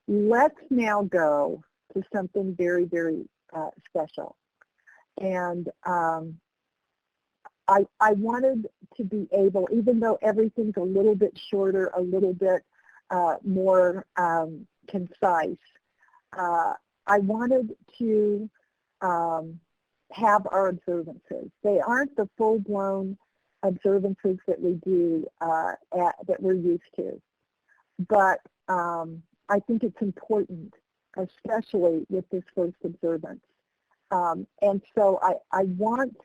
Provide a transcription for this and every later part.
let's now go to something very, very special. And I wanted to be able, even though everything's a little bit shorter, a little bit more concise, I wanted to have our observances. They aren't the full-blown observances that we do, that we're used to. But I think it's important, especially with this first observance. And so I want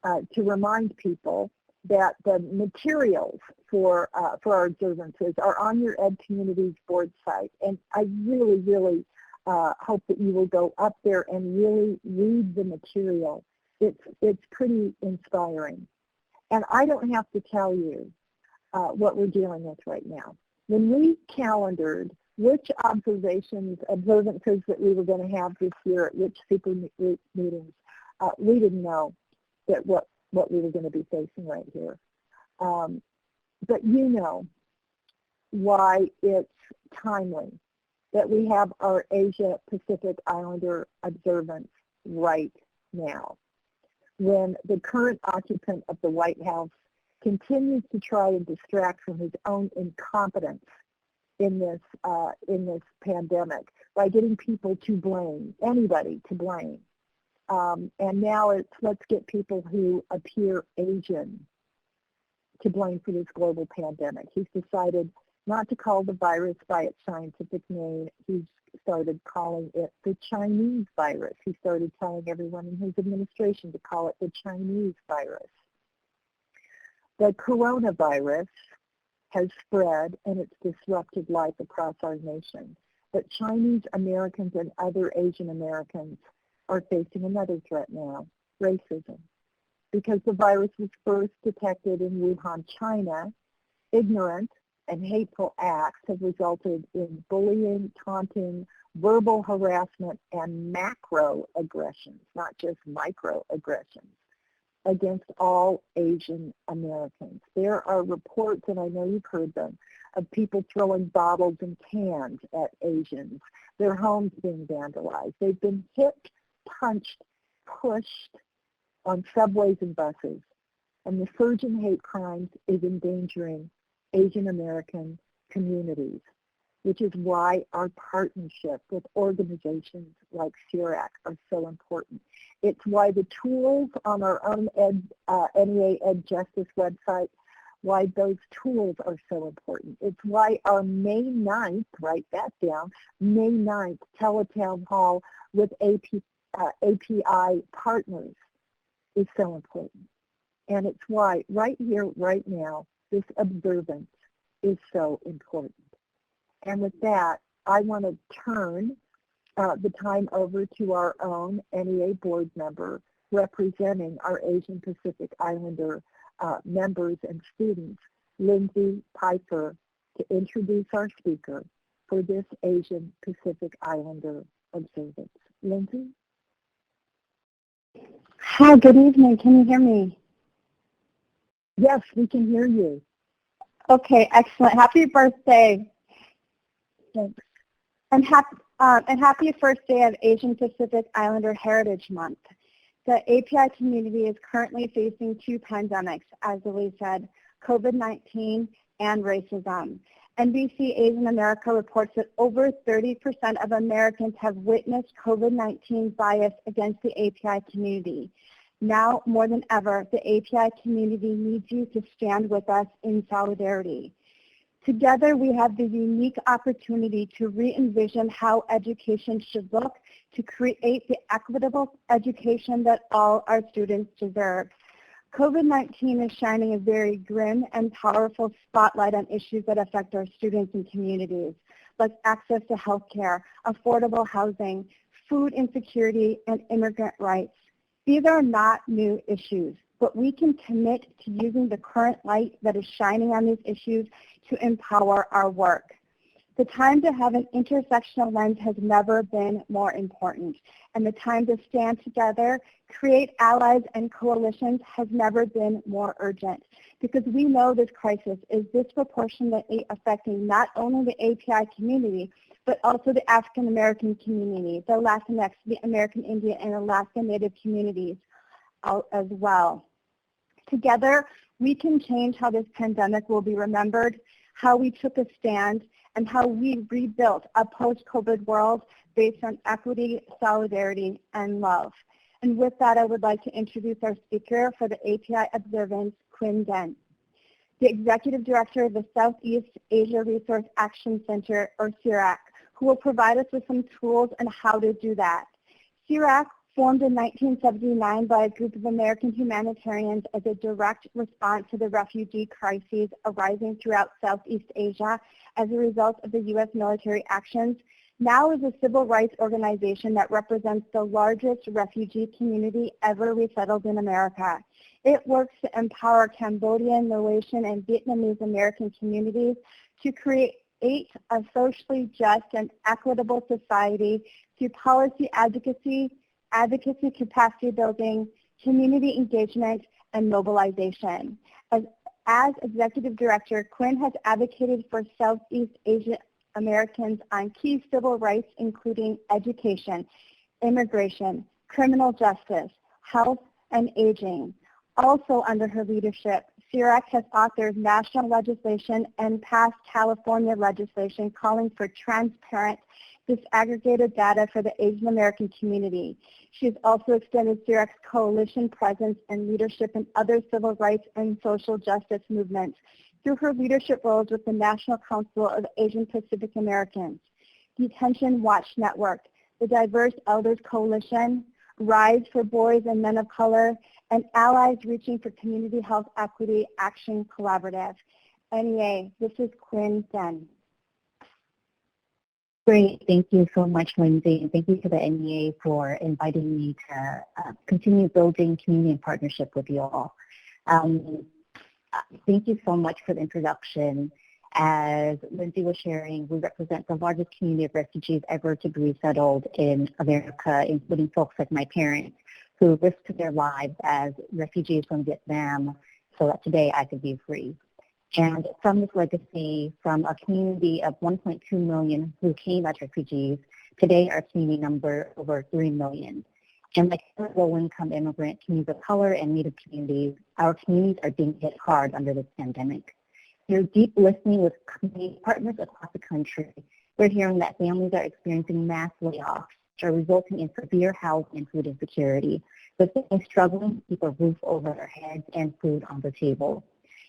to remind people that the materials for our observances are on your Ed Communities board site. And I really, really hope that you will go up there and really read the material. It's pretty inspiring. And I don't have to tell you what we're dealing with right now. When we calendared which observances that we were going to have this year at which super meetings, we didn't know that what we were going to be facing right here. But you know why it's timely that we have our Asia Pacific Islander observance right now, when the current occupant of the White House continues to try and distract from his own incompetence in this pandemic by getting people to blame, anybody to blame. And now it's let's get people who appear Asian to blame for this global pandemic. He's decided not to call the virus by its scientific name. He's started calling it the Chinese virus. He started telling everyone in his administration to call it the Chinese virus. The coronavirus has spread and it's disrupted life across our nation. But Chinese Americans and other Asian Americans are facing another threat now, racism. Because the virus was first detected in Wuhan, China, ignorant and hateful acts have resulted in bullying, taunting, verbal harassment, and macro-aggressions, not just micro-aggressions, against all Asian Americans. There are reports, and I know you've heard them, of people throwing bottles and cans at Asians, their homes being vandalized. They've been hit, punched, pushed on subways and buses. And the surge in hate crimes is endangering Asian American communities, which is why our partnership with organizations like SEARAC are so important. It's why the tools on our own NEA Ed Justice website, why those tools are so important. It's why our May 9th, write that down, May 9th teletown hall with API partners is so important. And it's why right here, right now, this observance is so important. And with that, I want to turn the time over to our own NEA board member representing our Asian Pacific Islander members and students, Lindsay Piper, to introduce our speaker for this Asian Pacific Islander observance. Lindsay? Hi, good evening. Can you hear me? Yes, we can hear you. Okay, excellent. Happy birthday. Thanks. And happy first day of Asian Pacific Islander Heritage Month. The API community is currently facing two pandemics, as Lily said, COVID-19 and racism. NBC Asian America reports that over 30% of Americans have witnessed COVID-19 bias against the API community. Now more than ever, the API community needs you to stand with us in solidarity. Together, we have the unique opportunity to re-envision how education should look to create the equitable education that all our students deserve. COVID-19 is shining a very grim and powerful spotlight on issues that affect our students and communities, like access to health care, affordable housing, food insecurity, and immigrant rights. These are not new issues, but we can commit to using the current light that is shining on these issues to empower our work. The time to have an intersectional lens has never been more important, and the time to stand together, create allies and coalitions has never been more urgent, because we know this crisis is disproportionately affecting not only the API community, but also the African American community, the Latinx, the American Indian, and Alaska Native communities as well. Together, we can change how this pandemic will be remembered, how we took a stand, and how we rebuilt a post-COVID world based on equity, solidarity, and love. And with that, I would like to introduce our speaker for the API Observance, Quyen Dinh, the Executive Director of the Southeast Asia Resource Action Center, or SEARAC, who will provide us with some tools on how to do that. SEARAC, formed in 1979 by a group of American humanitarians as a direct response to the refugee crises arising throughout Southeast Asia as a result of the U.S. military actions, now is a civil rights organization that represents the largest refugee community ever resettled in America. It works to empower Cambodian, Malaysian, and Vietnamese American communities to create a socially just and equitable society through policy advocacy capacity building, community engagement, and mobilization. As Executive Director, Quyen has advocated for Southeast Asia Americans on key civil rights, including education, immigration, criminal justice, health, and aging. Also under her leadership, SEARAC has authored national legislation and passed California legislation calling for transparent, disaggregated data for the Asian American community. She has also extended SEARAC's coalition presence and leadership in other civil rights and social justice movements through her leadership roles with the National Council of Asian Pacific Americans, Detention Watch Network, the Diverse Elders Coalition, Rise for Boys and Men of Color, and Allies Reaching for Community Health Equity Action Collaborative. NEA, this is Quyen Dinh. Great. Thank you so much, Lindsay, and thank you to the NEA for inviting me to continue building community and partnership with you all. Thank you so much for the introduction. As Lindsay was sharing, we represent the largest community of refugees ever to be resettled in America, including folks like my parents who risked their lives as refugees from Vietnam so that today I could be free. And from this legacy, from a community of 1.2 million who came as refugees, today our community number over 3 million. And like low-income immigrant communities of color and Native communities, our communities are being hit hard under this pandemic. Through deep listening with community partners across the country, we're hearing that families are experiencing mass layoffs, which are resulting in severe health and food insecurity, with families struggling to keep a roof over their heads and food on the table.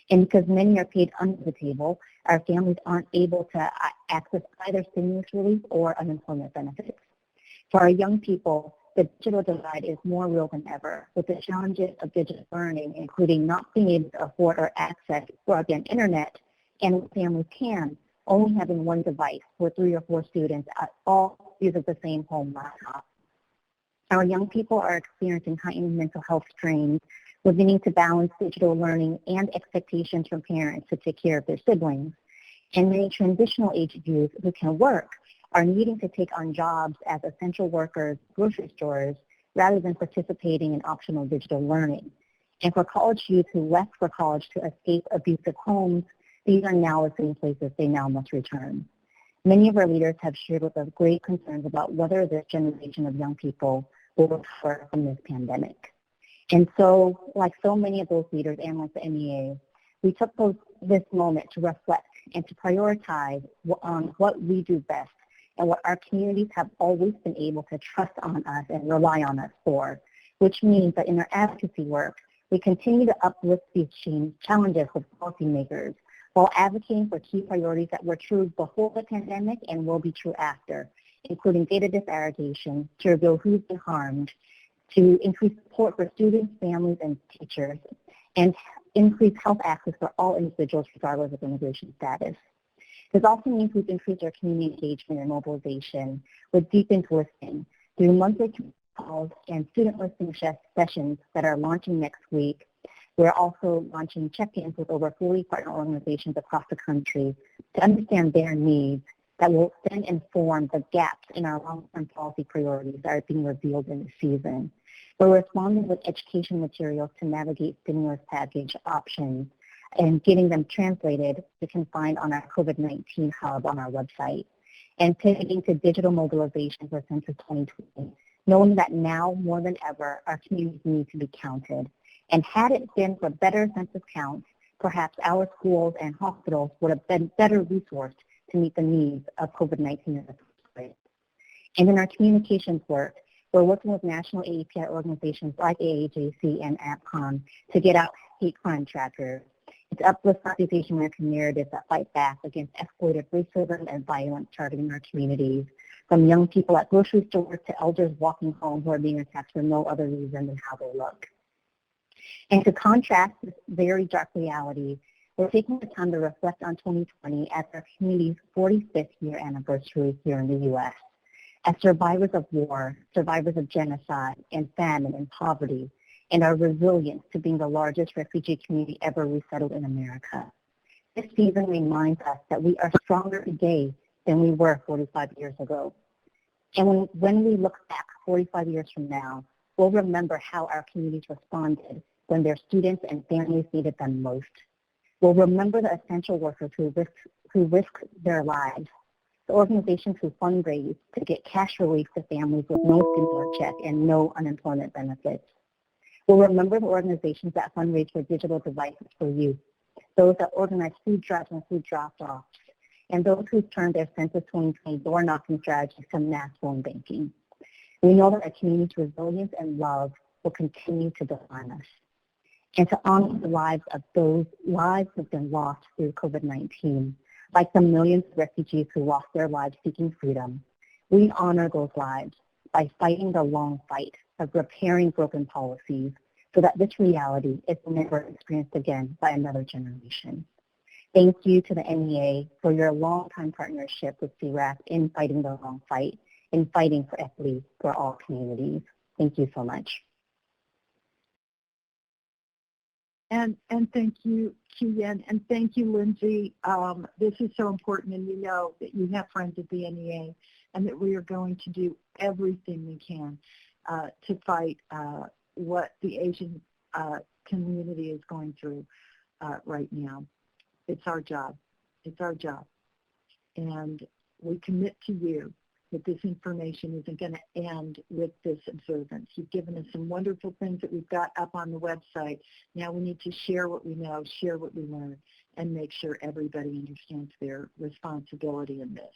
And because many are paid under the table, our families aren't able to access either stimulus relief or unemployment benefits. For our young people, the digital divide is more real than ever, with the challenges of digital learning, including not being able to afford or access broadband internet, and families can, only having one device for 3 or 4 students at all use of the same home laptop. Our young people are experiencing heightened mental health strains, with the need to balance digital learning and expectations from parents to take care of their siblings. And many transitional age youth who can work are needing to take on jobs as essential workers, grocery stores, rather than participating in optional digital learning. And for college youth who left for college to escape abusive homes, these are now the same places they now must return. Many of our leaders have shared with us great concerns about whether this generation of young people will recover from this pandemic. And so, like so many of those leaders and like the NEA, we took this moment to reflect and to prioritize on what we do best and what our communities have always been able to trust on us and rely on us for, which means that in our advocacy work, we continue to uplift these challenges with policymakers while advocating for key priorities that were true before the pandemic and will be true after, including data disaggregation to reveal who's been harmed, to increase support for students, families, and teachers, and increase health access for all individuals regardless of immigration status. This also means we've increased our community engagement and mobilization with deepened listening through monthly calls and student listening sessions that are launching next week. We're also launching check-ins with over 40 partner organizations across the country to understand their needs, that will then inform the gaps in our long-term policy priorities that are being revealed in the season. We're responding with education materials to navigate stimulus package options and getting them translated we can find on our COVID-19 hub on our website, and pivoting to digital mobilization for Census 2020, knowing that now more than ever our communities need to be counted. And had it been for better census counts, perhaps our schools and hospitals would have been better resourced to meet the needs of COVID-19 in the first place. And in our communications work, we're working with national AAPI organizations like AAJC and APCON to get out hate crime trackers. It's uplift Southeast American narratives that fight back against exploitive racism and violence targeting our communities, from young people at grocery stores to elders walking home who are being attacked for no other reason than how they look. And to contrast this very dark reality, we're taking the time to reflect on 2020 as our community's 45th year anniversary here in the U.S. As survivors of war, survivors of genocide and famine and poverty, and our resilience to being the largest refugee community ever resettled in America. This season reminds us that we are stronger today than we were 45 years ago. And when we look back 45 years from now, we'll remember how our communities responded when their students and families needed them most. We'll remember the essential workers who risked their lives, the organizations who fundraised to get cash relief to families with no stimulus check and no unemployment benefits. We'll remember the organizations that fundraised for digital devices for youth, those that organized food drives and food drop-offs, and those who turned their Census 2020 door-knocking strategies to mass phone banking. We know that our community's resilience and love will continue to define us. And to honor the lives of those lives who have been lost through COVID-19, like the millions of refugees who lost their lives seeking freedom, we honor those lives by fighting the long fight of repairing broken policies so that this reality is never experienced again by another generation. Thank you to the NEA for your long-time partnership with SEARAC in fighting the long fight, in fighting for equity for all communities. Thank you so much. And thank you, Quyen, and thank you, Lindsay. This is so important, and you know that you have friends at the NEA, and that we are going to do everything we can to fight what the Asian community is going through right now. It's our job. It's our job. And we commit to you that this information isn't going to end with this observance. You've given us some wonderful things that we've got up on the website. Now we need to share what we know, share what we learn, and make sure everybody understands their responsibility in this.